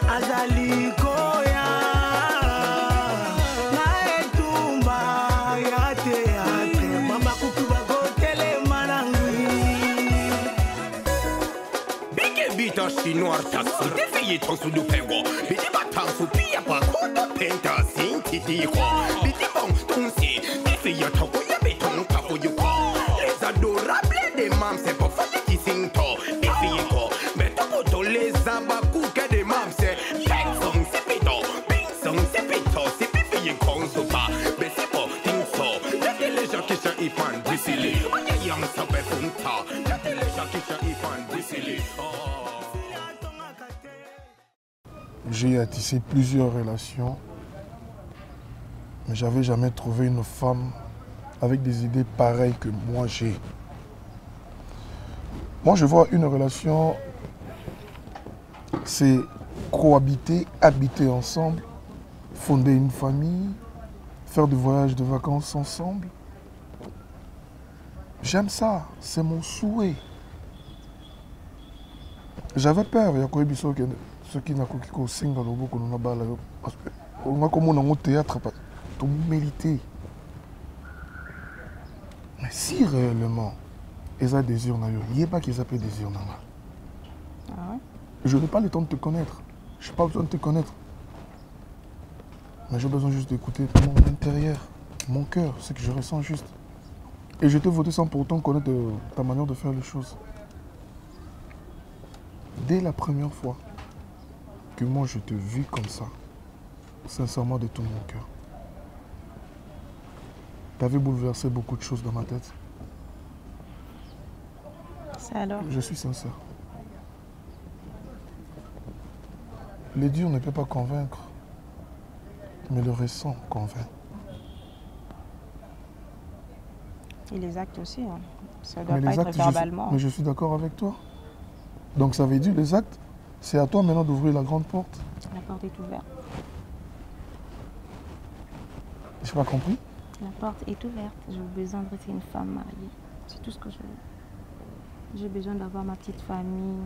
azali koya na etumba ya teatre mama kukuba kotele manangui bige bita chinois taxi defiye tonsu du pengo bidi batansu pia pa koda penta sinti diko bidi bon tonsi defiye toko ya beton tako yuko les adorables des mams c'est pas fali qui sinto defiye ko beto poto les abaku que des mams c'est pek song c'est pito ping song c'est pito c'est defiye konso pa mais c'est pas tinso y'a les gens qui sont ifan disili oya yang sabe funta y'a les gens qui sont ifan disili J'ai tissé plusieurs relations, mais j'avais jamais trouvé une femme avec des idées pareilles que moi j'ai. Moi, je vois une relation, c'est cohabiter, habiter ensemble, fonder une famille, faire des voyages de vacances ensemble. J'aime ça, c'est mon souhait. J'avais peur, il y a quoi ceux qui n'ont pas signe dans le bout qu'on a balayé parce que on a comme on a théâtre tout mérité. Mais si réellement ils ont désir il n'y a pas qu'ils appellent désir ah ouais? Je n'ai pas le temps de te connaître. Je n'ai pas besoin de te connaître. Mais j'ai besoin juste d'écouter mon intérieur, mon cœur, ce que je ressens juste. Et je te voter sans pourtant connaître ta manière de faire les choses. Dès la première fois que moi je te vis comme ça, sincèrement de tout mon cœur, tu avais bouleversé beaucoup de choses dans ma tête. Ça alors? Je suis sincère. Les durs ne peuvent pas convaincre, mais le récent convainc. Et les actes aussi, hein. Ça ne doit pas être verbalement. Mais je suis d'accord avec toi. Donc ça veut dire les actes, c'est à toi maintenant d'ouvrir la grande porte. La porte est ouverte. Je n'ai pas compris. La porte est ouverte. J'ai besoin de rester une femme mariée. C'est tout ce que je veux. J'ai besoin d'avoir ma petite famille.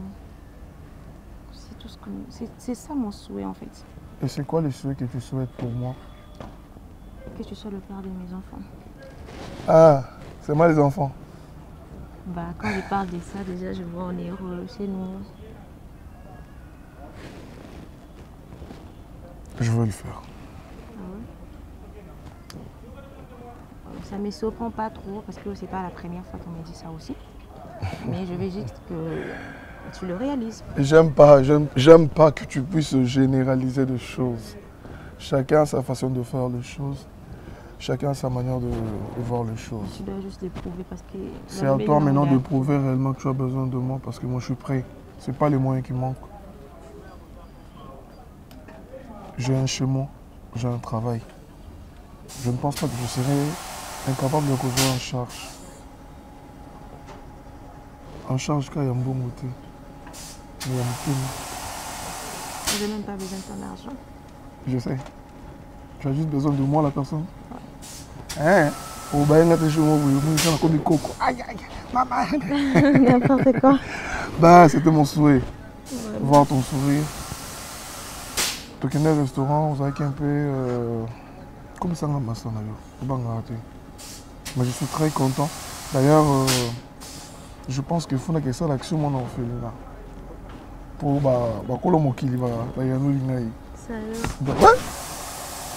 C'est tout ce que... C'est ça mon souhait en fait. Et c'est quoi le souhait que tu souhaites pour moi? Que tu sois le père de mes enfants. Ah, c'est moi les enfants. Bah, quand je parle de ça, déjà, je vois on est heureux chez nous. Je veux le faire. Ah ouais? Ça ne me surprend pas trop parce que c'est pas la première fois qu'on me dit ça aussi. Mais je veux juste que tu le réalises. J'aime pas que tu puisses généraliser des choses. Chacun a sa façon de faire les choses. Chacun a sa manière de voir les choses. Tu dois juste l'éprouver parce que... C'est à toi maintenant de prouver réellement que tu as besoin de moi parce que moi je suis prêt. Ce n'est pas les moyens qui manquent. J'ai un chemin, j'ai un travail. Je ne pense pas que je serai incapable de couvrir en charge. En charge, quand il y a un bon moté. Il y a un peu. Je n'ai même pas besoin de ton argent. Je sais. Tu as juste besoin de moi, la personne. Hein? Au bain, là, tu es comme du coco. Aïe, aïe, maman. N'importe quoi. Bah, c'était mon souhait. Ouais. Voir ton sourire. Tu es au restaurant, vous avez un peu. Comme ça, on a mais je suis très content. D'ailleurs, je pense qu'il faut que ça l'action mon fait là. Pour ouais.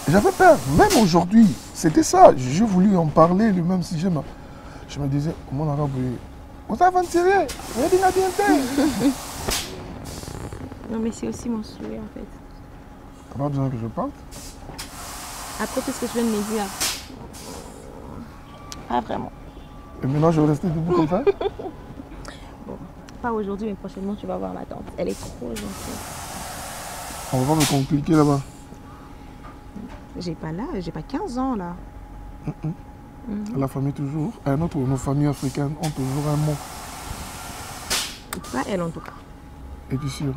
J'avais peur, même aujourd'hui, c'était ça. J'ai voulu en parler, le même si je me disais, mon arabe, on s'est aventuré, non mais c'est aussi mon souhait en fait. T'as pas besoin que je parte? Après tout ce que je viens de me dire, pas vraiment. Et maintenant je vais rester debout comme ça? Bon, pas aujourd'hui mais prochainement tu vas voir ma tante. Elle est trop gentille. On va pas me compliquer là-bas. J'ai pas 15 ans là. La famille toujours, nos familles africaines ont toujours un mot. Pas elle en tout cas. Es-tu sûr?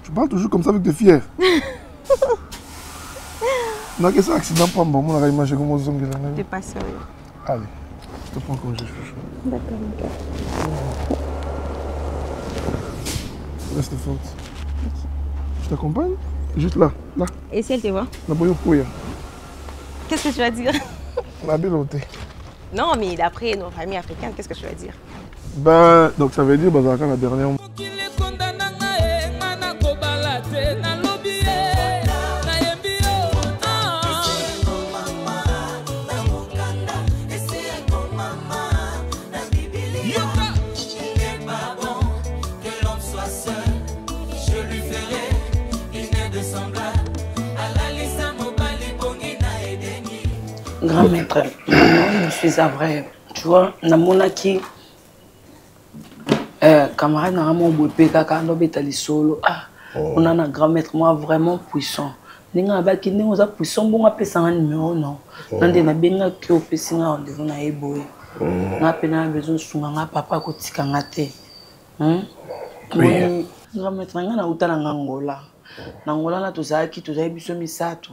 Tu parles toujours comme ça avec des fiers. Non, qu'est-ce que c'est accident pour moi? On a imaginé comment on s'en guérit. T'es pas sérieux. Allez, je te prends comme je suis. D'accord, Reste forte. Je t'accompagne. Juste là, là. Et si elle te voit? Qu'est-ce que tu vas dire? La béloté. Non, mais d'après nos familles africaines, qu'est-ce que tu vas dire? Ben, donc ça veut dire, bah, la dernière. Grand maître, je suis à vrai. Tu vois, namonaki camarade na mon bébé kaka no betali solo. Ah, on a un grand maître moi vraiment puissant. Ninga baki ninga za puissant bon apesa un numéro non. Nande na benga ki opesi nga rendez-vous na eboye. Na pena besoin sunga nga papa ko tika ngate. Oui. Grand maître nga na utana Angola. Na Angola na tozaki biso misato.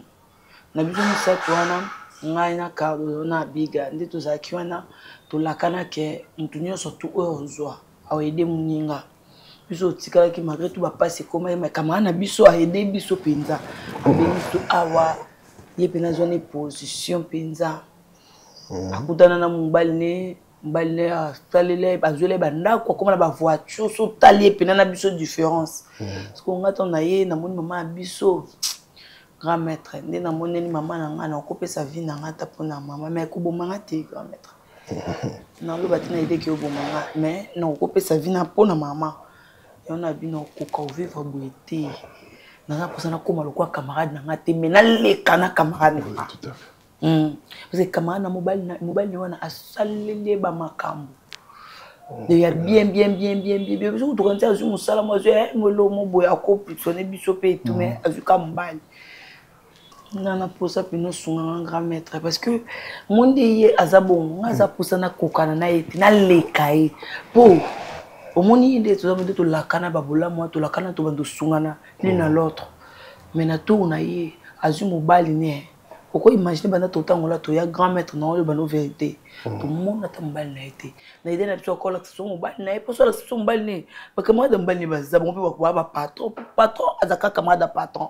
Na biso misato wana ngai na cardo na biga ndi tozaki wana tolakana ke mutu nyonso tu oyo ozwa aide muninga biso tikalaki malgré tout bapasi ekoma mais kamara na biso aide biso mpenza abengi to awa ye mpe nazwa na position mpenza akutana na mobali ne asalele bazwele bandako akoma na bavoiture so tali ye mpena na biso différence parce que nga ntango na ye namoni mama ya biso grand maître, ndi na moneni maman na nga na okopesa vie na nga ta pona maman mais ko bomanga te grand maître. Na lo batina idée ki obomanga mais na okopesa vie na pona maman. Yo na bino ko vivre boité. Na nga posana koma lokwa camarade na nga te mais na leka na camarade na nga. Tout à fait. Parce que camarade na mobile wana asalele ba makambo. Il y a bien. Parce que tu rentres à un salon, moi, je me bois à couper, sonner biso et tout, mais à un mobile. Nana posa pino sunga grand maître parce que mon dieu azabon ngaza posa na kokana na eti na lekai po omoni ide to lakana babola moi to lakana to bando sunga na l'autre mais na to na ye azu mobali ne pourquoi imaginer banda to tangola to ya grand maître na le bano vérité to mona ta mobali na ete na ide na biso kola so mobali na e poso la so mobali ne parce que moi de mobali bazabon pe ba patron azaka camarade patron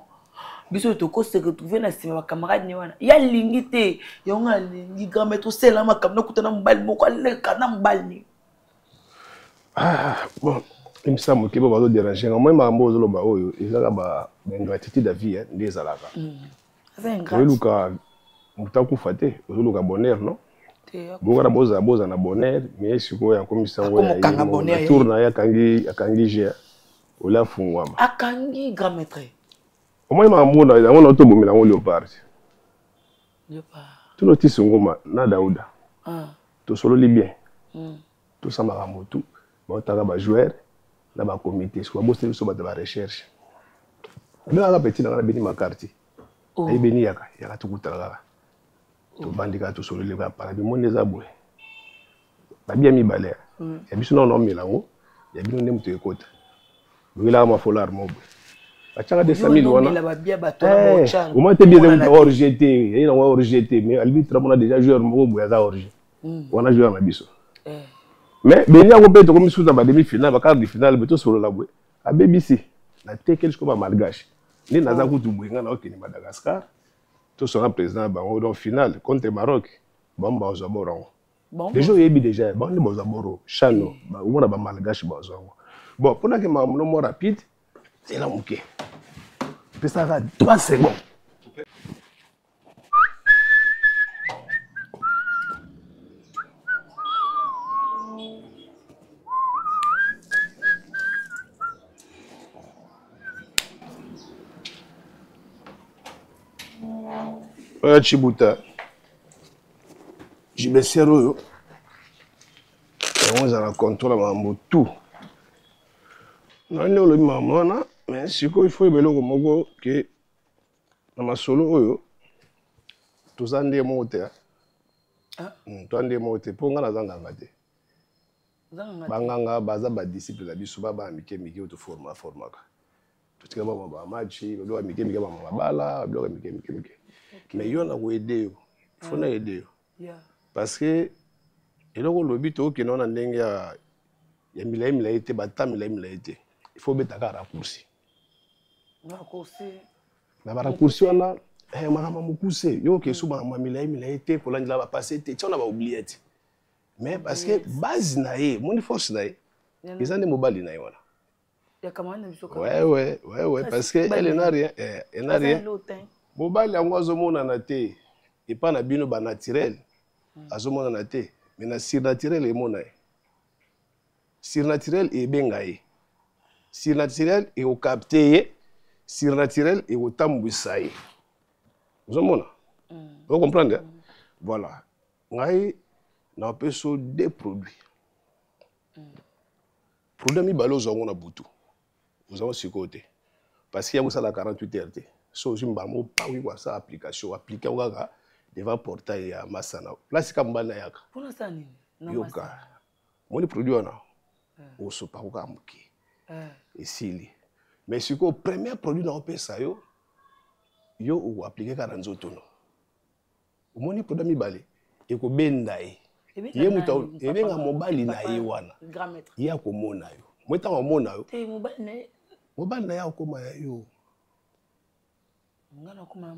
biso to ko se retrouver na sima ba camarade ne wana ya lingité yonga lingi grand maître sela makamna kutana mbali moko leka na mbali ah bon il me semble que ba déranger moi mambo zo loba oyo ezaka ba ingratitude de vie hein des alaka oui luka mutaku fate zo luka bonheur non bongara boza na bonheur mais siko ya komisango ya tourna ya kangi je ola fungwama akangi grand maître. Moi, je suis un léopard. Tout le monde na Daouda. Tout solo libyen. Tout ça m'a tout. Moi, je suis un joueur. Je suis un comité. Je suis un recherche. Je suis un petit ma carte. Je suis un petit tout tout bandika tout solo libyen. Je suis un aboué. Je suis un balai. Je suis un homme. Je suis un homme. Je suis un homme. Achanga de 5000 wana au moins te bien hors GT il y a hors GT mais arbitre on a déjà joueur mo boya za hors GT on a joué na biso mais benya ko peto comme sous ba demi finale ba quart de finale beto solo la boy a BBC na te quelque chose comme malgache ni na za kutu boyenga na okeni Madagascar to sera président ba on finale contre Maroc bomba au Zaborango déjà yebi déjà bon ni bozaboro chano ba on a ba malgache ba zongo bon pour na que ma no rapide c'est là ok. Puis ça va 3 secondes. Ouais, Chibuta. Je me sers au. On a contrôle mambo tout. Non, le maman mais si il faut beloko moko que na masolo oyo tozande mote twande mote ponga na zanga ngate banganga baza ba disciple la biso ba mike to formaka tutika ba match ba mike ba bala ba mike mais yo na ko aider yo faut na aider yo parce que eloko lobi to ke non na ndenge ya milai te ba ta milai te il faut mettre à raccourci na barakursi wana makambo mokuse yo ke so makambo milai te kolandela bapase te tia na baoublié te mais parce que base na ye moni force na ye eza nde mobali na ye wana ouais parce que elle n'a rien mobali yango azomonana te epa na bino banaturel azomonana te mais na surnaturel emona ye surnaturel ebenga ye surnaturel ekokapte ye surnaturel ekotambwisa ye ozomona ocomprendre voilà ngai na peso des produits produit mibale ozwango na butu ozango sikoyo te parce que yakosala 48 heures te so ozwi mbamo pawi kwasa application appliqué kaka devant portail ya masana place ka mobali na yaka yoka moni produit wana osopa koka moke esili mais sikoyo premier produit na opesa yo yo okoapplike kaka na nzoto no omoni produit mibale ekobenda ye ye moto ebenga mobali na ye wana ye akomona yo mo ntango amona yo mobali na ye akoma ya yo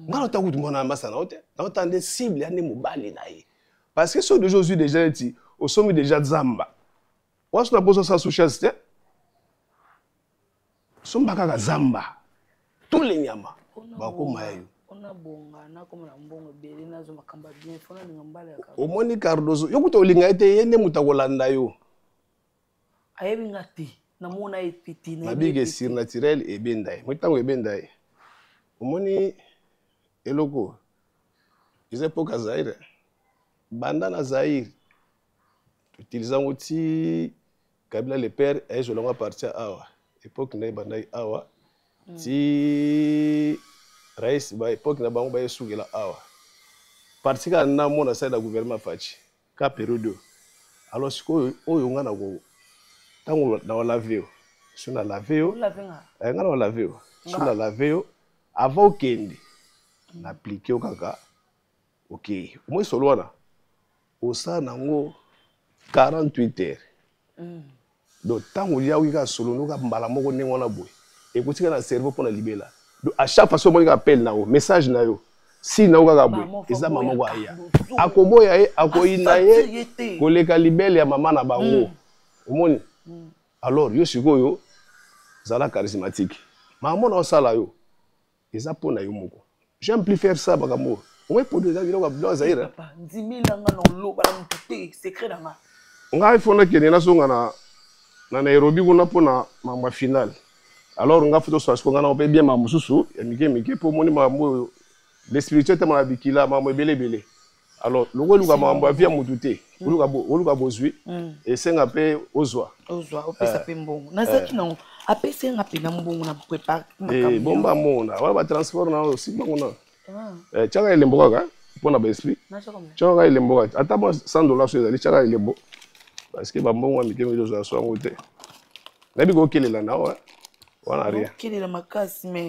nga na takutu mwana masana ote naotande cible ya nde mobali na ye parce que so déjà ozwi déjà eti osomi déjà zamba waso na poso sa socials te somba kaka zamba tous les nyama bakoma ya yo omoni Cardozo yo kuta olinga ete ye nde moto akolanda yo ayebinga te namona epiti na bige surnaturel ebenda ye motango ebenda ye omoni eloko eza epoka Zaire banda na Zaire utilisant ti Kabila le père et je l'envoie partir awa époque na banda awa ti Rais ba époque na bango ba yesugela awa parti ka na mona side da gouvernement fachi ka période alors siko oyo nga na ko tango na laver so na laver nga na laver so na laver avant kende na appliquer o kaka OK moi solo wana o sa nango 48 heures donc tango ya wika solo no ka mbala moko nengo na boy et ko tika na cerveau pour na libela. À chaque fois que je appelle na message na yo si na kaka boy eza mama kwa ya akoboya ye akoyina ye koleka libele ya mama na bango omoni alors yo sikoyo zala charismatique maman na sala yo eza pona yo moko j'aime plus faire ça bakamo on peut déjà dire que blanc Zaire papa ndimila nga na lo bala mutete secret nga ngai fona kene na songa na Nairobi kuna pona mama finale. Alors on a fait ça, on a bien ma mususu, mike pour moni mambo les spirituels tellement bikila mambo belé. Alors le gars luka mambo via mutute, luka bozui et senga pe ozwa opesa pe mbongo. Na zaki na ape senga pe na mbongo na prépare makambo. Bomba mona, wala ba transport na aussi bango na. Chaka ile mboka pona ba esprit. Chaka ile mboka. Ata mo $100 so ezali chaka ile mbo. Parce que ba mbongo mike mezo so ngote. Nabi ko kelela na wa. On a rien. Quelle est la macasse mais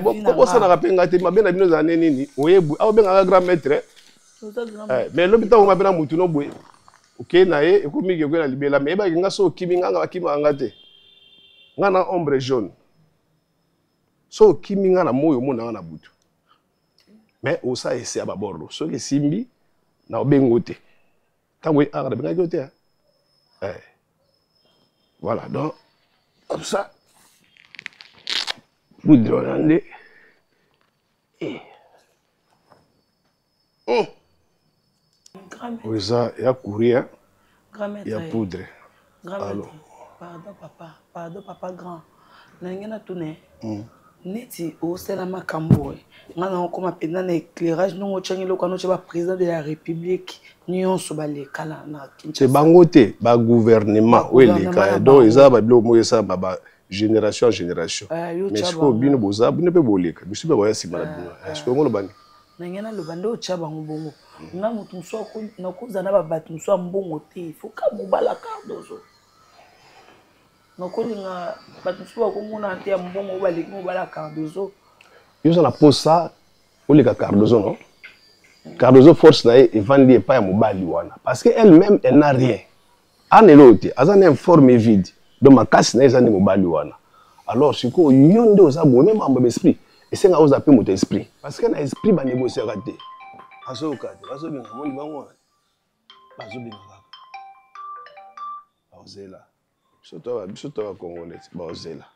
bon pourquoi ça n'a pas pengate mabe na bino za nini oyebu awo benga grand maître mais l'hôpital on mabena mutu no boye OK na ye ekomi ke na libela mais ba kinga so kimi nganga bakima ngate ngana ombre jaune so kimi ngana moyo mona na butu mais o sa ese aba bordo so ke simbi na obengote tango ara benga kote voilà donc comme ça poudre hollandais oui ça il y a courir il y a poudre alors pardon papa grand nangena tune neti o sela makambo ngana ko mapenda na éclairage no ngochangi lo kwano cheba président de la république nyonso bale kala na c'est bangote ba gouvernement oui les cas donc ils a ba bilo mo yesa baba génération en génération mais ce que bino boza bino pe boleka biso pe boya sima na bino est-ce que ngolo bani nangena lo bando chaba ngobongo nga mutu mso ko na ko zana ba batu mso mbongo te faut ka mobala Cardozo nokolinga batu mso ko mona te mbongo baleki mobala Cardozo yo ça na posa oleka Cardozo non Cardozo force na e vandi pas ya mobali wana parce que elle-même elle n'a rien anelote azana informe vide donc ma casse na ezani mobali wana alors si ko yonde oza bo même en esprit et c'est nga oza pe mon esprit parce que na esprit ba négocier raté aso kate aso binga moni bango bazo binga ba ozela surtout congolais ba ozela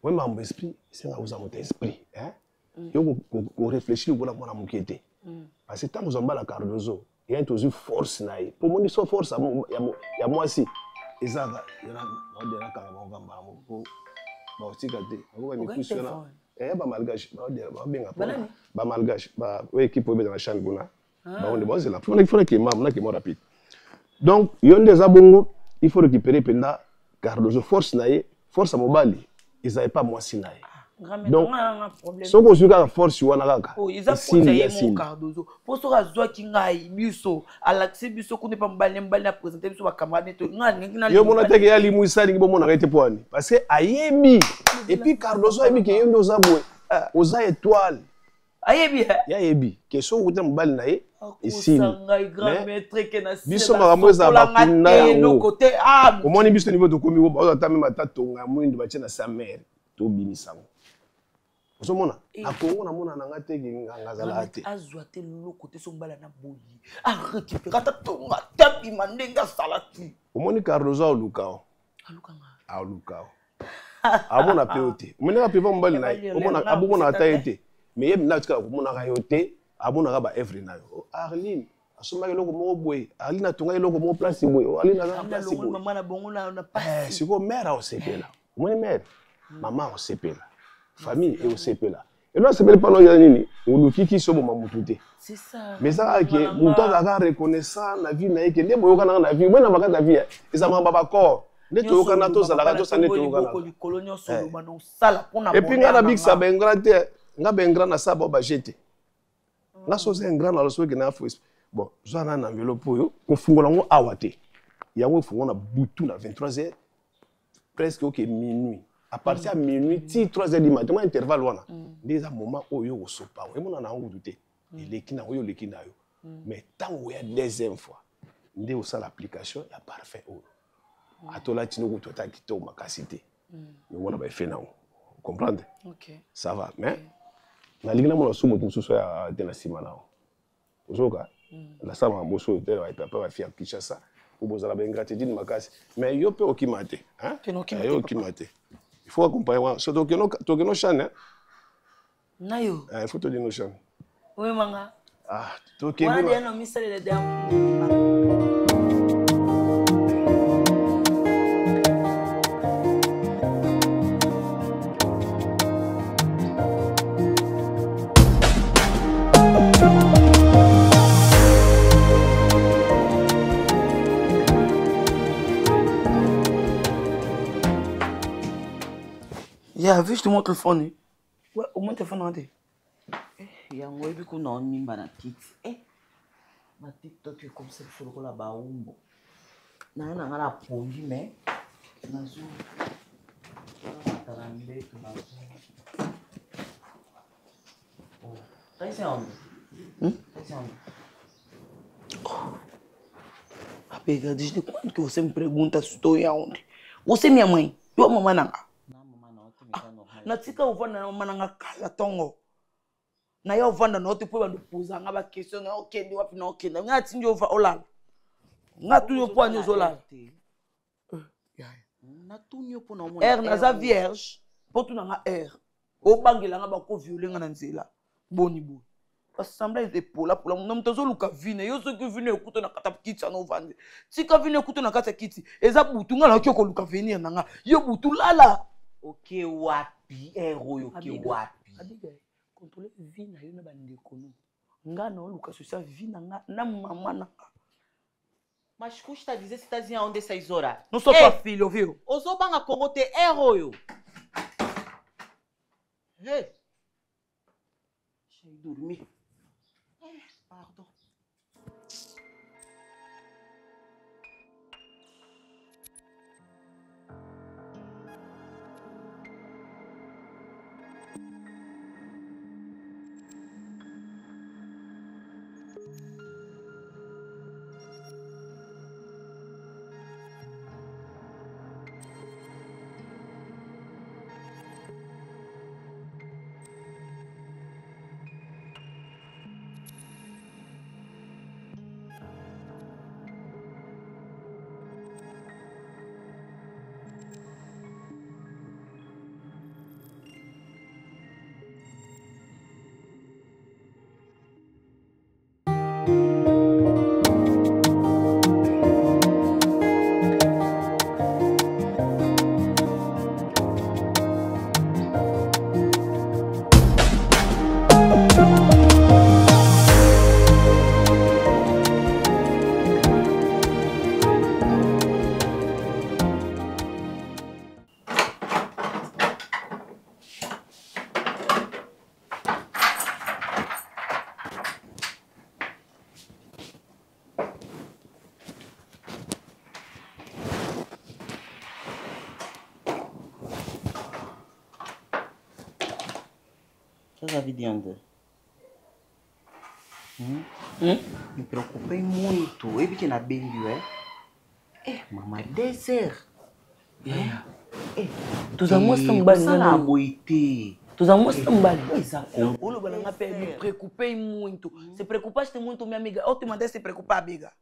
même en esprit c'est nga oza mon esprit hein yo ko réfléchir ko la mona mukete parce que tant que zomba la Cardozo il y a toujours force naïe pour mon so force ya moi si ezaka yana odela kala ba ngamba ko ba otikate ko mi kusona ba malgache ba benga ba malgache ba équipe obe dans la chaîne bona ba on est là il faut que moi rapide donc yonde za bongo il faut récupérer penda Cardozo force naïe force mobali ils avaient pas moi si naïe donc ce qu'on joue à force wana kaka ils ont fait mon Cardozo pour ça zo ki ngai biso alaxi biso ko ne pas mbali na présenter biso ba camarade to ngani yo mona teke ya limu isali ki bomona arrêter poani parce que ayebi et puis Cardozo ayebi ke yondo zabwe oza étoile ayebi ya yebi ke so ko mbali na ye ici ngai grand maître ke na biso makambo za bakunda yango côté omoni biso niveau to komi ko ata même atatonga mwindo ba tena sa mère to bimisango osomona akongo na mona nanga te ngazala ate azwa te lo côté so mbala na boyi récupérer ata tonga tapi mandenga salati omoni Cardozo olukao alukao amona peote omoni ka peva mbali na omona abomona ata ete mais yem na tika komona ka yote abona ka ba evre na yo Arline asomaki loko moko boye Arline atonga loko moko place boye Arline na place boye maman na bongo na pas siko mère osepela omoni mère maman osepela famille et au CPLA. Et là, c'est pas le nini, on nous qui sommes mamouté. C'est ça. Mais ça, qui est mon temps d'avoir reconnaissant la vie, n'a été des mots dans la vie, moi, dans la vie, et ça m'a pas corps. Les tout canatos, ça la ratos, ça n'est pas. Et puis, il y a la big sabe, un grand na sabo, bah, j'étais. Là, c'est un grand dans le soir qui n'a pas fait. Bon, j'en ai un enveloppe pour eux, qu'on fout l'angle à Waté. Il y a un fou, on a boutou à 23h, presque au minuit. À partir de minuit, 3h du matin, intervalle, il y a un moment où il y a un sopa. Il y a un douté. Il y a un mais tant qu'il y a deuxième fois, il y a l'application, il y a parfait. À toi, là, tu n'as pas quitté ma capacité. On a fait non. Vous comprenez? Ça va. Mais, la ligue, on a soumis tout ça à la Simana. Vous voyez? La Sama, on a fait Kinshasa. Vous avez une gratitude de ma casse. Mais il y a un peu qui m'a été. Il faut accompagner. So donc no chan hein. Nayo. Il faut te dire no chan. Oui manga. Ah, to ke bon. Wala no misale le dam. Yeah, vu, je te montre le téléphone. Ouais, au moins le téléphone rentré. Il y a un web qui est en ligne, ma TikTok est comme ça, il faut que la baumbo. Je n'ai pas pondu, mais je n'ai pas de desde quando que você me pergunta se estou aonde? Você é minha mãe, eu amo mamãe nanga. Na tika uvanda na mananga kala tongo na yo uvanda no tipo bandu poza nga ba question nga okende wapi na okende nga tinje ova olala nga tu yo poanyo zolala na tunyo po na mo er na za vierge potu na nga er o bangela nga ba ko violer nga na nzela boni bo assemblée de pola pola mo mtozo luka vine yo so que vine ekuto na kata kiti na ovande tika vine ekuto na kata kiti eza butu nga na kyoko luka venir na nga yo butu lala. Ok, wapi, héros, ok, wapi. Abigail, contrôler vie na yo na bandeko no. Nga na oluka social vie na nga na mama na. Mas custa dizer se tá dizendo onde 6 horas. Não sou tua filha, ouviu? Ozobanga Congo te héros. Hey. Deixa eu dormir. Pardon. Ça veut dire me preocupei muito. Eu vi que na bengue, maman, désert. Tous en moi, c'est un bal. Ça a boité. Tous en moi, c'est un bal. O lo balanga pe me preocupei muito. Se preocupaste muito, minha amiga. Eu te mandei se preocupar, amiga.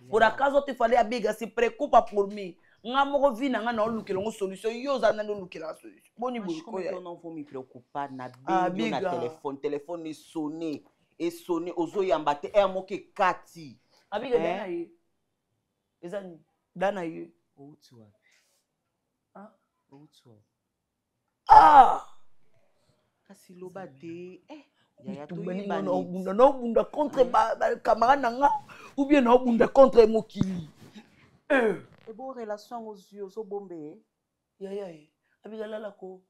Por acaso eu te falei, amiga, se preocupa por mim. Nga moko vi na nga na olukela ngo solution yo za na olukela solution. Boni boy ko ya. Eu não vou me preocupar na bengue na telefone. Telefone est sonné. Et sonné ozo yambate e moke kati. Amiga dana ye. Ezani dana ye. Outwa. Outwa. Ah! Kasi loba de yaya to yeba no bunda contre ba camarade nanga ou bien no bunda contre mokili. Et bon relation aux yeux zo bombe. Yaya. Amiga lala ko.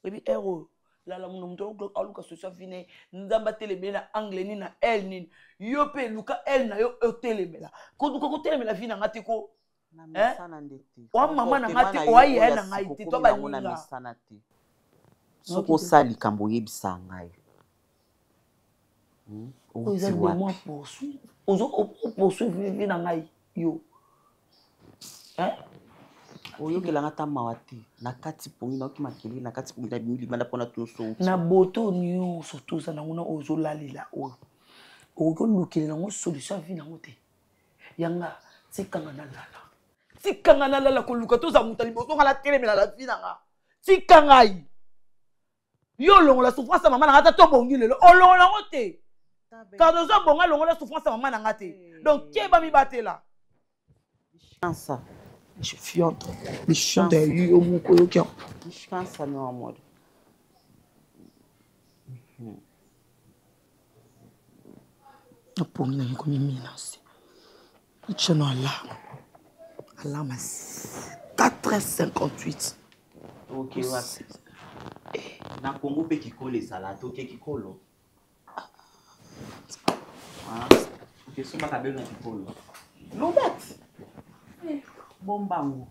Ebi ero. Lala muno aluka social fine nzamba telemela anglais ni na el ni yo pe luka el na yo telemela ko duka ko telemela fina ngati ko na misana ndeti wa mama na ngati o ayi na ngati to ba na misana te soko sali kambo yebisa ngai o za de moi poursuivre ozo poursuivre fina ngai yo oyo kelanga ta mawati na kati pongi na okimakeli na kati pongi na bimili banda pona to so na boto nyo surtout ça na ngona ozo lalela o oyo lukele na ngo solution vi na ngote yanga tikanga na lala ko luka to za mutali boto ngala telemela la vi na nga tikanga yi yo longo la souffrance mama na ngata to bongi lelo o longo na ngote car nous avons bonga longo la souffrance mama na ngate donc qui ba mi batela chansa. Je suis en train de chanter au mon coloquien. Je pense à nous en mode. Pour nous, comme une menace. Je n'en ai là. Alarme à 4h58. Ok, ouais. Dans le Congo, qui colle ça là, ok, qui colle. Ok, c'est pas cabine qui colle. L'obette. Bombango.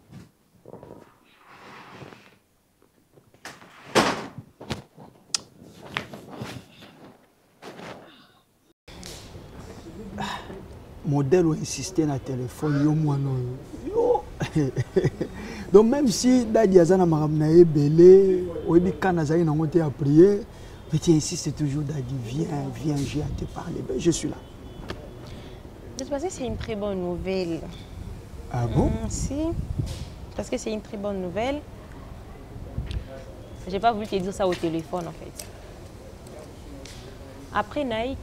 Modèle ou insister na téléphone yo mwana yo. Donc même si dadi azana maramna ebele oyebi kana zali na ngote à prier, mais tu insistes toujours dadi viens j'ai à te parler. Ben, je suis là. De toute façon, c'est une très bonne nouvelle. Ah bon? Si, parce que c'est une très bonne nouvelle. J'ai pas voulu te dire ça au téléphone en fait. Après Naïk,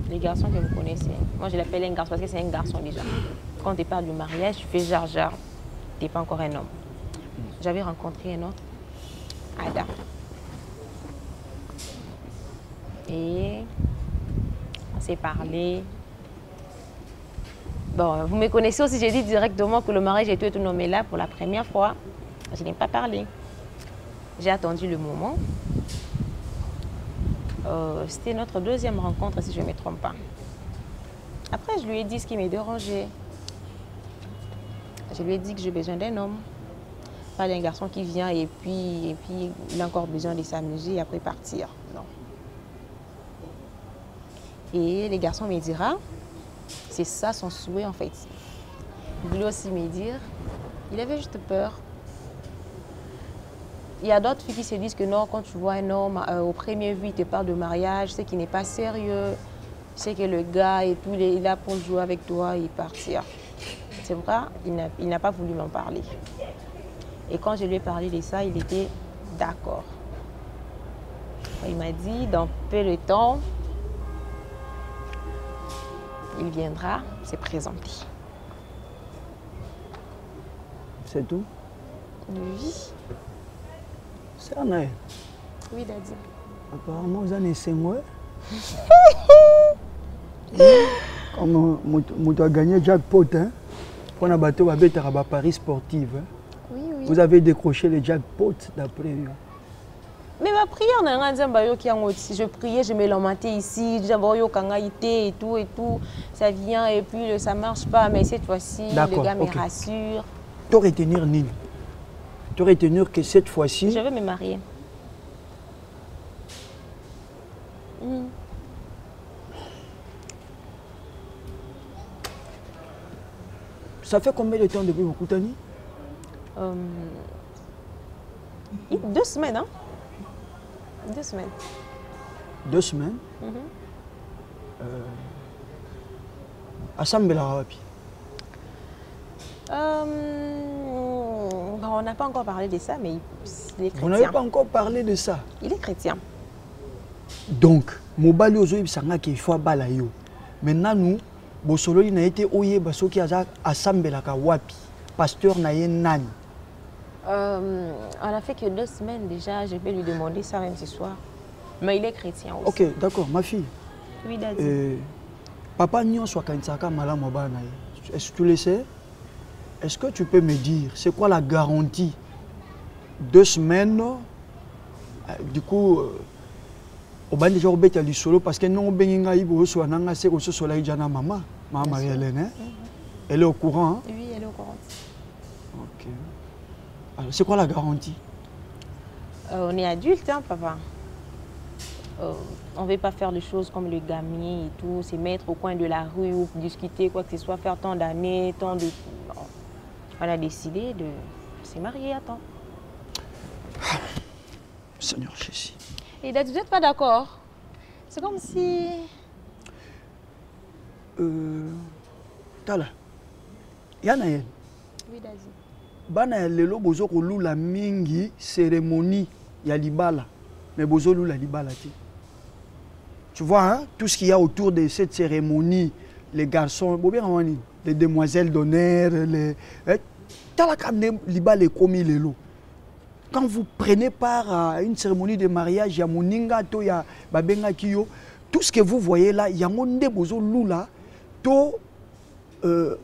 les garçons que vous connaissez, moi je l'appelle un garçon parce que c'est un garçon déjà. Quand tu parles du mariage, tu fais genre, tu n'es pas encore un homme. J'avais rencontré un autre, Adam. Et on s'est parlé. Bon, vous me connaissez aussi, j'ai dit directement que le mariage était tout nommé là pour la première fois. Je n'ai pas parlé. J'ai attendu le moment. C'était notre deuxième rencontre, si je ne me trompe pas. Après, je lui ai dit ce qui me dérangeait. Je lui ai dit que j'ai besoin d'un homme. Pas d'un garçon qui vient et puis il a encore besoin de s'amuser et après partir. Non. Et les garçons me diront, c'est ça son souhait en fait. Il voulait aussi me dire, il avait juste peur. Il y a d'autres filles qui se disent que non, quand tu vois un homme, au premier vue, il te parle de mariage, c'est qu'il n'est pas sérieux, c'est que le gars et tout, il est là pour jouer avec toi et partir. C'est vrai, il n'a pas voulu m'en parler. Et quand je lui ai parlé de ça, il était d'accord. Il m'a dit, dans peu de temps, il viendra se présenter. C'est tout? Oui. C'est un air. Oui, Daddy. Apparemment, vous en êtes cinq. Comme vous avez gagné jackpot, hein? Pour un bateau, vous avez Paris sportive. Hein? Oui, oui. Vous avez décroché le jackpot d'après eux. Mais ma prière, je priais, je me lamentais ici, et tout, ça vient et puis ça ne marche pas, mais cette fois-ci, le gars me rassure. Tu retenir Nil. Tu retenir que cette fois-ci... Je veux me marier. Ça fait combien de temps depuis Mokoutani? 2 semaines, hein? 2 semaines. 2 semaines? Assemblée Rawapi. On n'a pas encore parlé de ça, mais il est chrétien. Vous n'avez pas encore parlé de ça? Il est chrétien. Donc, Mobali Ozoïb Sanga qui faut balayo. Maintenant, nous, Bosololi n'a été oye basoki aza assemblée la Kawapi. Pasteur n'a yé nani. On a fait que 2 semaines déjà, je vais lui demander ça même ce soir. Mais il est chrétien aussi. Ok, d'accord, ma fille. Oui, Daddy. Papa Nyon soit Kansaka Malam Obanaye. Est-ce que tu le sais? Est-ce que tu peux me dire, c'est quoi la garantie? 2 semaines, du coup, au bas déjà au bête à l'isolo parce que non, Beninga Ibo soit nanga c'est que ce soit la Ijana Maman, Marie-Hélène. Elle est au courant? Hein? Oui, elle est au courant. Ok. Alors, c'est quoi la garantie? On est adulte, hein, papa. On ne veut pas faire des choses comme le gamier et tout, se mettre au coin de la rue ou discuter quoi que ce soit, faire tant d'années, tant de... Non. On a décidé de se marier à temps. Seigneur Jésus. Et Daddy, vous n'êtes pas d'accord? C'est comme si... Tala. Yanaël. Oui, Daddy. Bana lelo bozo ko lula mingi cérémonie ya libala. Mais bozo lula libala ti. Tu vois, hein, tout ce qu'il y a autour de cette cérémonie, les garçons, les demoiselles d'honneur, les... Quand vous prenez part à une cérémonie de mariage, il y a moninga, il y a babenga kiyo, tout ce que vous voyez là, il y a monde bozo lula, to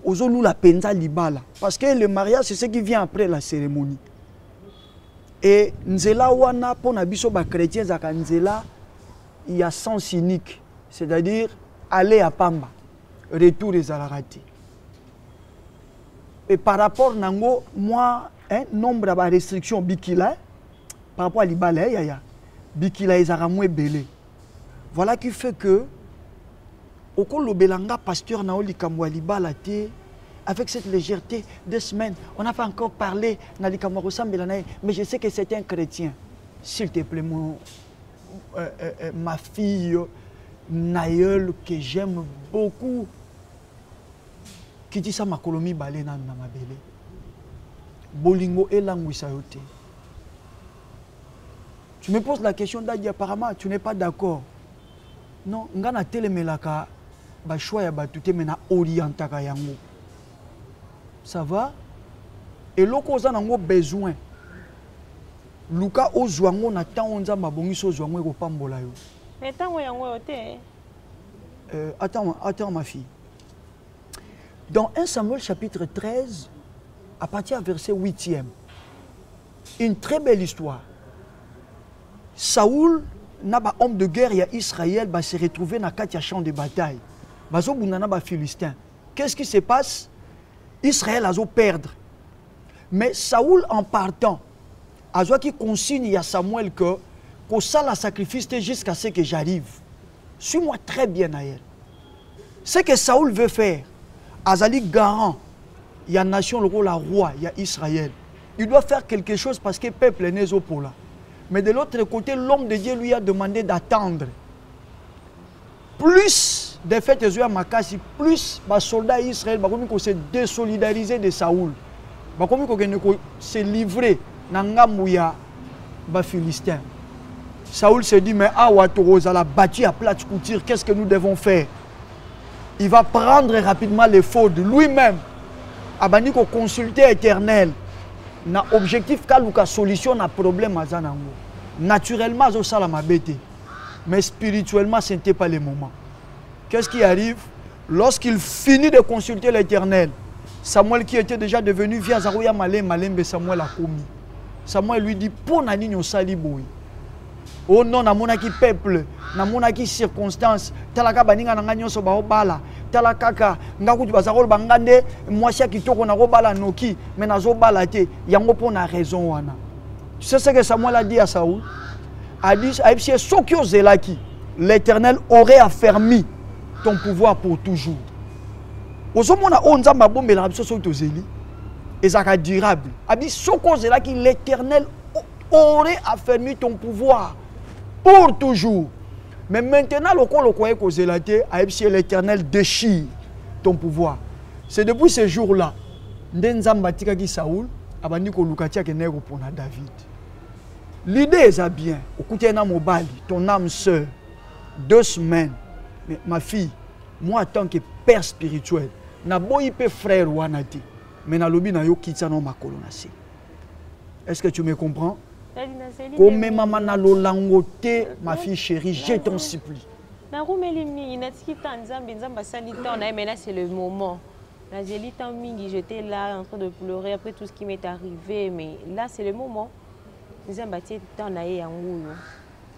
ozo lula penza libala. Parce que le mariage, c'est ce qui vient après la cérémonie. Et nzela wana, pour nabiso ba chrétien zaka nzela, il y a sens unique, c'est-à-dire aller à Pamba, retour des Alarati. Et par rapport à moi, nombre de restrictions bikila, par rapport à l'Ibala, bikila est aramoué belé. Voilà qui fait que, au cours de Belanga, pasteur Naoli Kamwa Libala, avec cette légèreté, 2 semaines, on n'a pas encore parlé, mais je sais que c'est un chrétien. S'il te plaît, ma fille Naël que j'aime beaucoup qui dit ça ma colonie balé na ma belle bolingo et languissayote. Tu me poses la question d'Adi, apparemment tu n'es pas d'accord. Non, ngana telemelaka ba choix ya batute mena orientaka yango. Ça va? Et loko za nango besoin. Luka ozwango na taonza mabongiso ozwango ko pambola yo. Mais tango yango yote. Attends ma fille. Dans 1 Samuel chapitre 13, à partir du verset 8e, une très belle histoire. Saoul, naba homme de guerre, il y a Israël, va se retrouver dans 4 champs de bataille. Bazo bunana ba Philistin. Qu'est-ce qui se passe? Israël a perdre. Mais Saoul en partant, Azoa qui consigne à Samuel que ça la sacrifice jusqu'à ce que j'arrive. Suis-moi très bien, Naël. Ce que Saoul veut faire, Azali garant, il y a nation, le roi, il y a Israël. Il doit faire quelque chose parce que le peuple est né au là. Mais de l'autre côté, l'homme de Dieu lui a demandé d'attendre. Plus de fêtes à Makassi, plus les soldats d'Israël vont se désolidariser de Saoul. Ils vont se livrer. Nangamouya ba Philistin. Saoul se dit, mais Awatorosa l'a battu à plate couture, qu'est-ce que nous devons faire? Il va prendre rapidement les fautes lui-même. Abani ko consulter éternel. Na objectif kaluka solution na problème azanango. Naturellement zo sala mabete. Mais spirituellement ce n'était pas le moment. Qu'est-ce qui arrive? Lorsqu'il finit de consulter l'éternel, Samuel qui était déjà devenu via Zarouya Malembe Samuel a commis. Samuel lui dit, pour nani nyo sali boy. Oh non, na monaki peuple, na monaki circonstance, talaka baninga na nganyo so ba obala, talaka ngakuti bazakolo bangande mwasi kitoko na robala noki, mais na zo bala te, yango pour na raison wana. Tu sais ce que Samuel a dit à Saoul? A dit, aïpsie sokyo zelaki, l'Éternel aurait affermi ton pouvoir pour toujours. Ozomona onzamba bombela biso so tozeli ezaka durable. Abi soko zela ki l'Éternel aurait affermi ton pouvoir pour toujours. Mais maintenant le koye ko zelate aipsi l'Éternel déchire ton pouvoir. C'est depuis ce jour-là ndenzamba tikaki Saoul abandi ko lukatia ke nego pona David. L'idée est bien. Écoutez na mobali, ton âme sœur 2 semaines. Mais ma fille, moi en tant que père spirituel, na boyi pe frère wanati, mais na lobi na yo kitsa no makolonasi. Est-ce que tu me comprends? Comme maman na lolangote, ma fille chérie, je t'en supplie. Na rumeli mingi na tikita nzambe nzamba salita on a mais là c'est le moment. Na zelita mingi j'étais là en train de pleurer après tout ce qui m'est arrivé mais là c'est le moment. Nzamba tita na ye yanguyo.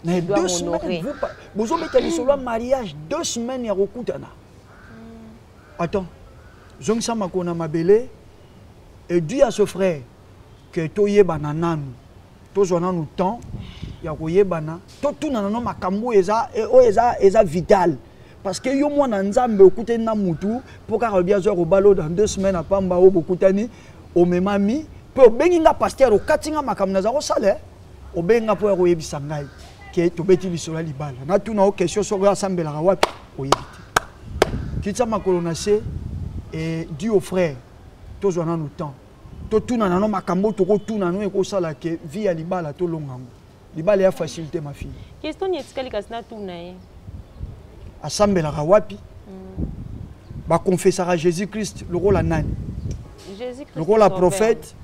Mais 2 semaines, vous avez sur le mariage 2 semaines ya kokutana. Attends, Zongsa makona mabele et dit à ce frère que toyeba nananu, tozona nous temps ya koyebana, to tout nanano makambo eza vital parce que yo mwana nzambe okute na mutu pour ka bien zo ko balo dans 2 semaines à pamba o bokutani o memami pe benginga pasteur o katinga makamna za ko sale o benga po ko yebisa ngai que tu beti bisola libala na tuna o question so ko asambela wapi o yebiti kitsa makolonase et dit au frère tozona nous temps to tuna nano makambo to ko tuna no e ko sala ke via libala to longango libala ya facilité ma fille question ni etikali kasna tuna ye asambela wapi ba confessera Jésus-Christ le rôle nani Jésus-Christ le rôle la prophète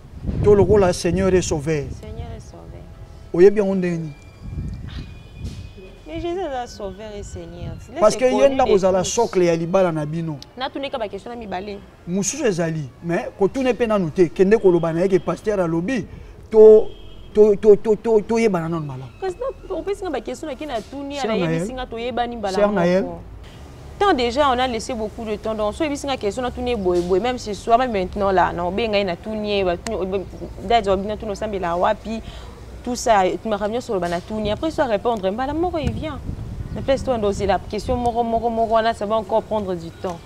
to le rôle la Seigneur et Sauveur Seigneur et Sauveur oyebi ondeni. Mais Jésus est sauveur et Seigneur. Parce que yenda kozala socle ya libala na bino. Na tune ka ba question na mibale. Mususu ezali, mais ko tune pe na nuté kende koloba na yeke pasteur alobi to yeba na non mala. Parce que on peut singa ba question na kina tuni ala yebi singa to yeba ni mbala. Tant déjà on a laissé beaucoup de temps donc so yebi singa question na tuni boy même ce soir même maintenant là na obenga na tuni ba d'ailleurs bina tuni osambela wapi. Tout ça, tu m'as ramené sur le banatouni. Après, tu vas répondre, bah, la mort, il vient. Mais place-toi à doser la question, moro, là, ça va encore prendre du temps.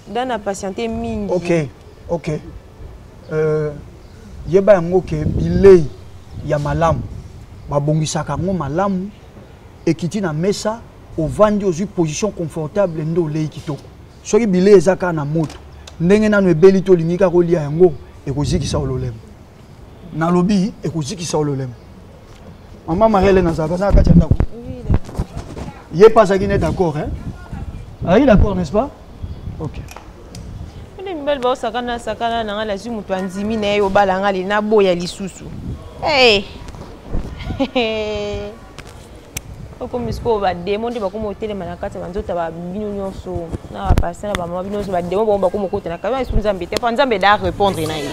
Dans la patienté mine. Ok. Yeba yango ke bilei ya malamu. Babongisaka ngo malamu. Ekiti na mesa, ovandi ozwi position confortable ndo lei kitoko. Soki bilei ezaka na moto. Ndenge nanu ebeli to lingika kolia yango ekozikisa ololemo. Nalobi ekozikisa ololemo. Maman Marielle nazaka na kati ndako. Oui, d'accord. Yé pas ça qui n'est d'accord hein? Ah, il est d'accord n'est-ce pas? OK. Une belle bosse sakana na la zumu to anzimi na yo balanga le na boya lisusu. Hey. Oko misko ba demo ndi bakomo hotele manakata banzota ba bino nyonso na ba passer na ba mama bino ba demo ba komo kota na kama isu nzambe te pa nzambe da répondre na ye.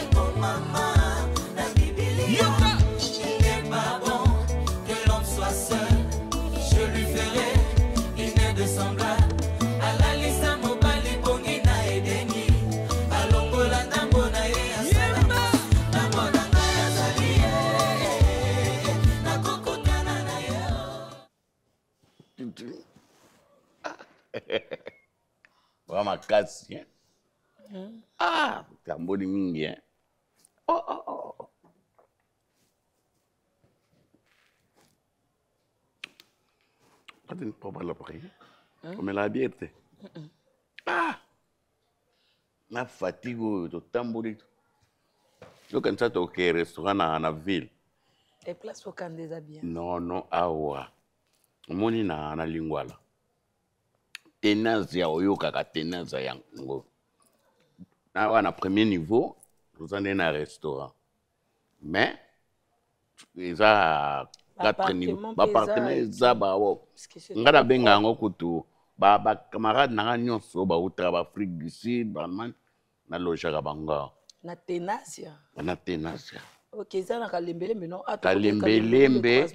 Vraiment casse, hein? Ah, t'as un bon mingi, hein? Oh. Pas de problème après. Comme la bière, ah! Ma fatigue, tout tambour. Je quand ça, tu es au restaurant dans la ville. Et place au camp des habits. Non, awa. Moni na lingua là. Tenance ya oyoka ka tenance ya ngo. Na premier niveau, nous en dans un restaurant. Mais ils a 4 niveaux. Ba partenaire za ba wo. Ngada benga ngo kutu. Ba camarade na nyonso ba utra ba Afrique du Sud, ba man na loja ka banga. Na tenacia. Ok, ça na kalembele mais non. Kalembelembe.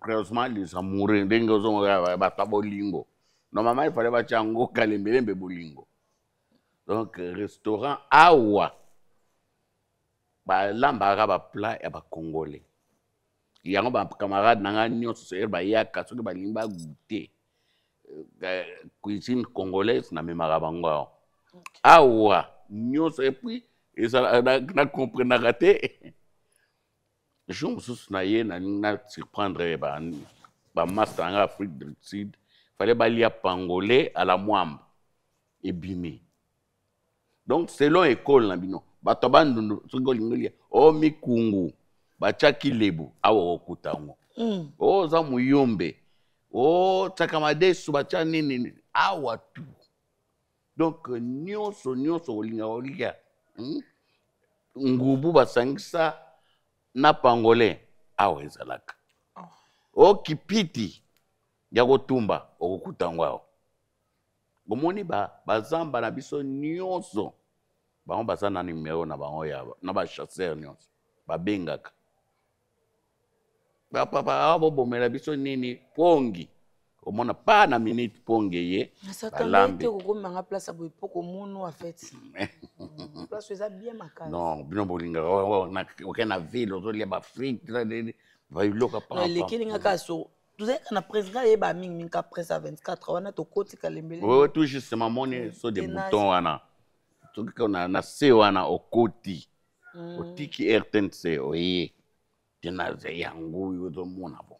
Croisement les amoureux ndenge zo ba tabolingo. Normalement, il fallait bâtir un kalembelembe bolingo. Donc, restaurant awa. Ba lambara ba plat et ba congolais. yango ba camarade nanga nyonso so ba yaka soki ba limba goûter cuisine congolaise na memaka bango awa nyonso et puis na comprenaka te jour mosusu na ye na surprendre ba master nanga Afrique du Sud fallait balia pangolais à la mwamba ebimi donc selon école na bino bato bandundu soki olingolia o mikungu bachaki lebu awa okuta ngo o za muyombe o tsakamadesu bacha nini awa tu donc nyonso olinga ngubu basangisa na pangolais awa ezalaka o kipiti ya kotumba okuta ngo awa bomoni bazamba na biso nyonso bango baza na numero na bango yaba na ba chasseur nyonso babengaka papa bomela biso nini pongi omona pa na minute pongi ye balambi kokomanga place ya boipoko mono en fait place eza bien makasi non bino bolinga oke na ville ozolia ba frites bailoka pa lekelinga kaso tozalaka na président yeba mingi ka presse à 24 wana tokoti kalembele oui tout justement moni so de bouton wana soki na se wana okoti otiki RTNC oye tena ze yango yo ozomona bon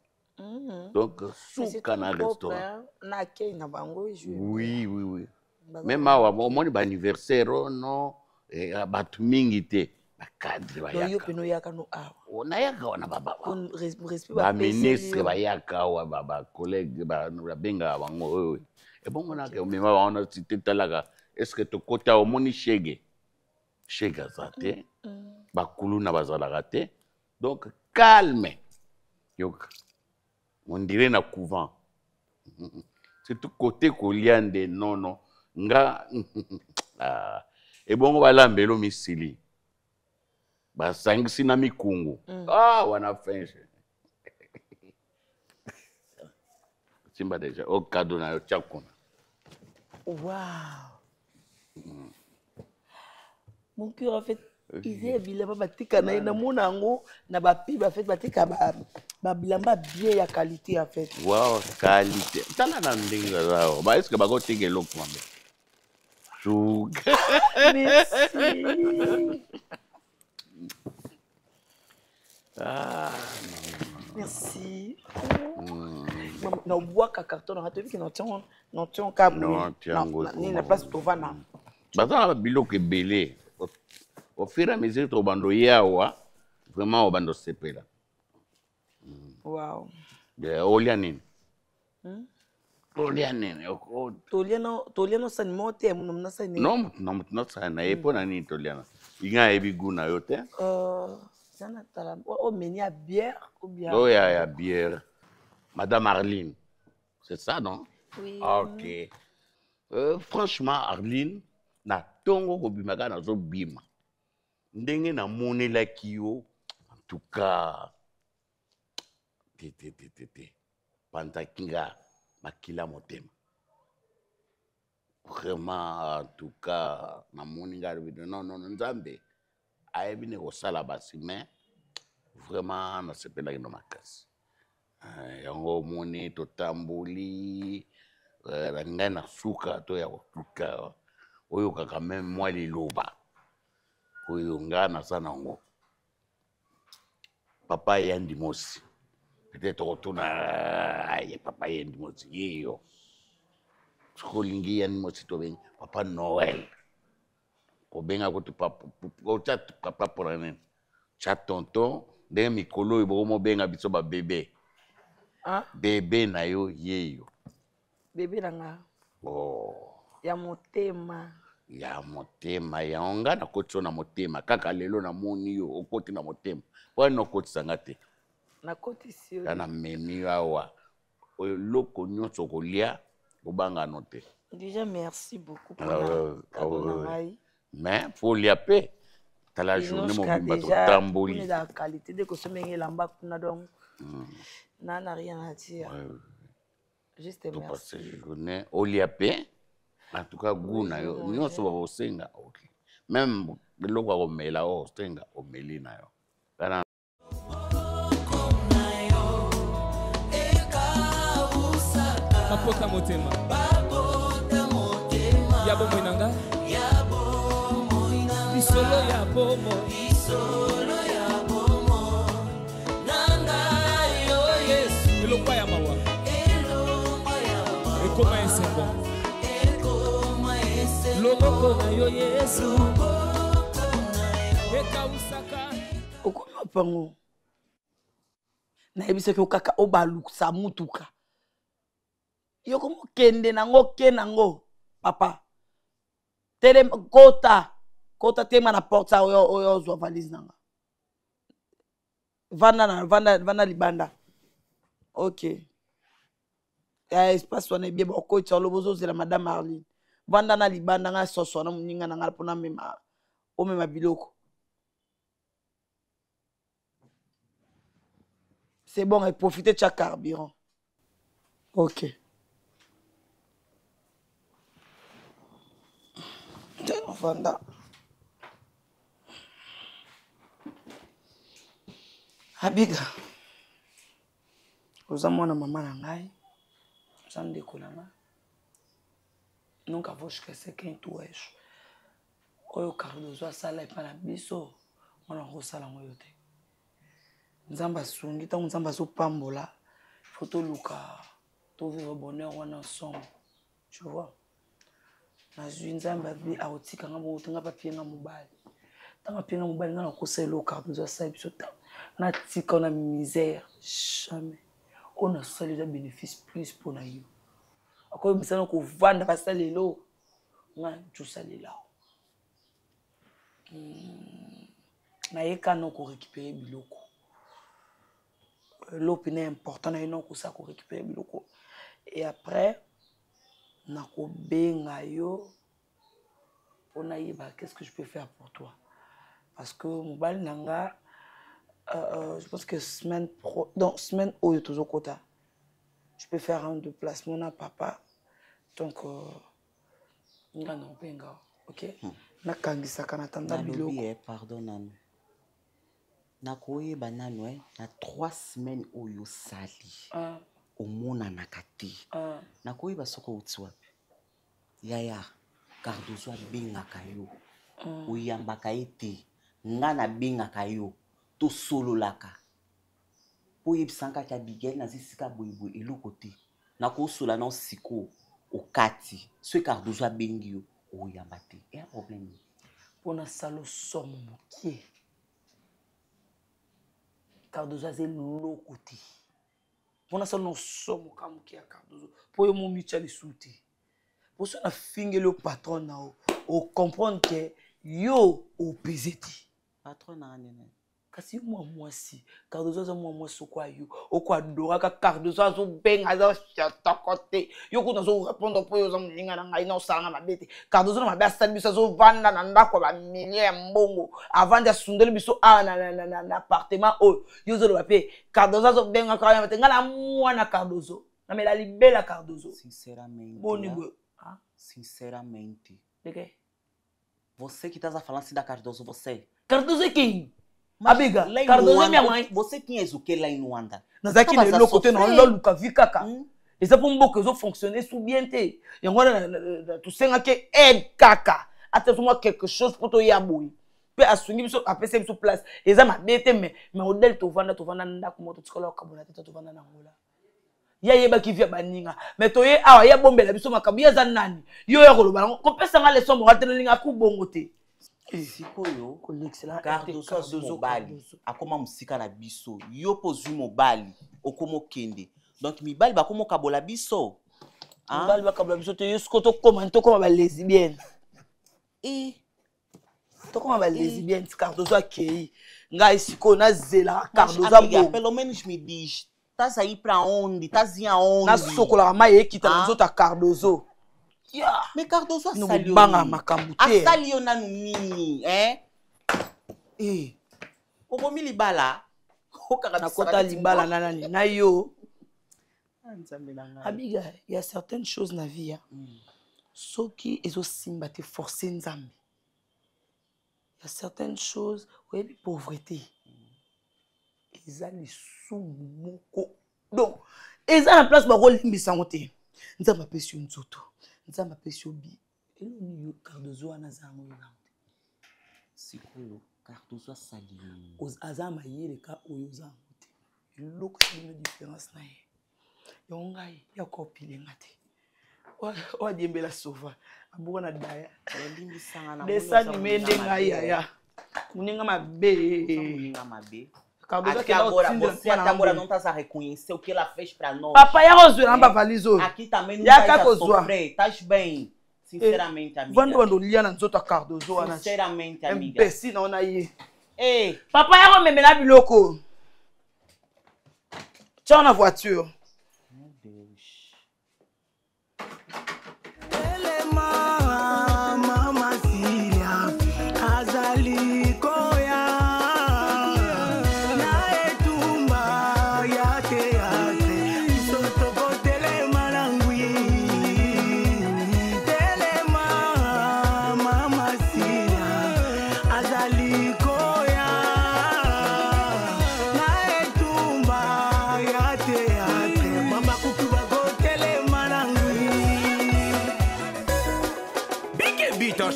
donc suka na restaurant na kei na bango oui même awa omoni ba anniversaire no bato mingi te bakadre bayaka yo peno yaka no awa onayaka wana baministre bayaka awa bacollègue babengaka bango oyo ebongo nake omema baona cité talaka est-ce que tokota omoni shege aza te bakulu na bazalaka te donc calme yoka on dirait na couvent c'est tout côté kolia nde non nga ebongo balambelo misili basangisi na mikungu wana finge simba déjà au cadeau na yo tchakuna wow mon cœur en fait ils bilamba batika na ina monango na bapi ba fait batika ba bilamba bien ya qualité en fait wow qualité tala na ndinga zao ba est-ce que bako tike loko mambe chouka merci merci na boaka carton na rato biki na tion ka ni na place tovana bazana biloko ebele au fur et à mesure to bando yawa vraiment au bando sepela wow olia nini olia nini toliano sani mote muno na sani non na sani epo na nini toliana inga ebi guna yo te sana tala o meni à bière ou bien oh ya bière madame Arline c'est ça non oui OK franchement Arline na tongo kobimaka na zo bima ndenge na monelaki yo en tout cas pantakinga makila motema vraiment en tout cas na moninga non nzambe ayebi ne kosala basi mais vraiment nasepelaki no makasi yango moni totamboli ngai na suka to ya kotuka oyo kaka même moi liloba oyo nga naza nango papa yandi mosi peut-être retourna ye papa yandi mosi yeyo skolingi yandi mosi to bengi papa Noël kobenga ko papa pour un chat tonton de mikolo ibo benga biso ba bébé bébé na yo yeyo bébé nanga ya motema ya onga na kotso na motema kaka lelo na moni yo okoti na motema wana okoti sanga te na koti sio na memi awa oyo loko nyonso kolia obanga note déjà merci beaucoup pour mais faut lia pe tala journée mon bimba to tamboli la qualité de consommer lamba kuna donc n'a rien à dire juste merci parce que journée olia pe en tout cas guna yo nyonso ba osenga OK même loko ko mela o senga o melina yo Babota motema. Yabo moinanga. Bisolo ya bomo. Bisolo ya bomo. Nanga yo Yesu. Elokwa ya mawa. Elokwa ya mawa. Ekoma esengo. Ekoma esengo. Loboko na yo Yesu. Eka usaka. Okoma pango. Na ebise ke okaka obaluksa mutuka. Yo komo kende nango kenango papa. Tele kota tema na porte sa oyo zo valise nanga. Vanda libanda. OK. Ya espace wana bien boko tsholo bozo zela madame Arline. Vanda na libanda nga soso na muninga nanga pona mema. O mema biloko. C'est bon, et profitez de chaque carburant. OK. Vanda. Abiga. Oza mwana mama na ngai. Oza ndeko na ngai. Nunca vou esquecer quem tu és. Oyo Cardozo asala epa na biso. Mwana kosala ngoyo te. Nzamba sungi tango nzamba so pambola. Faut to luka. To vivre bonheur wana ensemble. Tu vois? Nazwi nzamba bi aotika ngabo utenga papier nga mobali. Tanga papier nga mobali nga nakosela o Cardozo asala biso ta. Na tika na misère. Jamais. On a sali da bénéfice plus pour na yo. Akoyo misana ko vanda basalelo. Nga tusalela. Na yeka no ko récupérer biloko. L'opinion est importante, il faut ça qu'on récupère biloko. Et après, nako benga yo, on a dit qu'est-ce que je peux faire pour toi? Parce que mobile nanga, je pense que semaine où il toujours quota. Je peux faire un déplacement à papa. Donc nga non benga, OK? Na kangisa kana tanda biloko. Pardon nanu. Nakoye banano na 3 semaines oyo sali. Omona nakati. Nakoye basoko utwapi. Yaya Cardozo benga kayo. Oyamba kaite. Ngana benga kayo. To solo laka. Poye bisanka ta bigel na zisika boybo elokoti. Nako sola na siko okati. Ce Cardozo bengi yo oyamba te. Et un problème. Pona salo somo mokie. Cardozo a l'autre côté. Pour ça, nous sommes comme qui a Cardozo. Pour yo mon mutuel souté. Pour ça, on finge le patron na o comprendre que yo au peseti. Patron na nene. Kasi moi si Cardozo za moi so kwa yo. O kwa dora ka Cardozo zo benga za chata côté. Yo ko zo répondre pour yo za mlinga na ngai na osanga mabete. Cardozo na mabé stade biso zo vanda na ndako ba millier mbongo avant de sundeli biso na appartement o yo zo le papier. Cardozo zo benga ka ya nga na mwana Cardozo. Na me la libela Cardozo. Sinceramente. Bonigo. Sinceramente. De quê? Você que tá falando assim da Cardozo, você. Cardozo é quem? Abiga, Cardozo é minha mãe. Você conhece o que lá em Luanda? Nós aqui no côté não, lá Luca Vikaka. E ça pour beaucoup que ça fonctionner sous bien te. Et agora tu sais que é kaka. Até tu quelque chose pour toi yaboui. Pe assungi biso apese biso place. Et ça m'a bête mais modèle tu vanda ndako moto tikola kabona tete tu vanda na ngola. Ya yeba ki via baninga. Mais to ye awa ya bombela biso makabu ya za nani. Yo ya koloba ko pesa nga leçon mo ratelinga ku bongote. Sikoyo Cardozo mobali akoma musika na biso yo pozwi mobali okomo kende donc mibali bakomo kabola biso mibali bakabola biso te yesko to koma ba lesbienne to koma ba lesbienne Cardozo akei ngai siko na zela Cardozo bo pelo menos me diz tá aí pra onde tá aonde na sokola mai ekita na zota Cardozo. Yeah. Mais Cardozo a sali banga makambu te. A sali ona nini, Okomi libala. Na kota libala nanani na yo. Abiga, il y a certaines choses na vie. Soki ezo simba te forcer nzambe. Il y a certaines choses, oui, pauvreté. Eza li soumoko. Donc, eza na place ba rolimbisa ngote. nzambe apesi yo nzoto nzambe apesi yo bi eloni yo Cardozo wana zango yo sikoyo Cardozo asali aza mayele ka oyo zango te eloko salino différence na ye yo ngai ya kopilenga te odiembela sova abuka na daya desani mende ngai yaya muninga mabe Cardozo que você até agora não tá a reconhecer o que ela fez pra nós. Papai, a Rosuela não balizou. Aqui também não tá a sofrer, estás bem. Sinceramente, amiga. Vando Liana nos outros Cardozo. Sinceramente, amiga. Empecina não aí. Ei. Papai, a me mena biloko. Tchau na voiture. Meu Deus.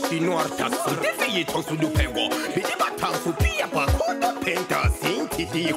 Chinois taxi, des filles sont sous le pengo. Bidi batang sous pia pa koto penta sinti diho.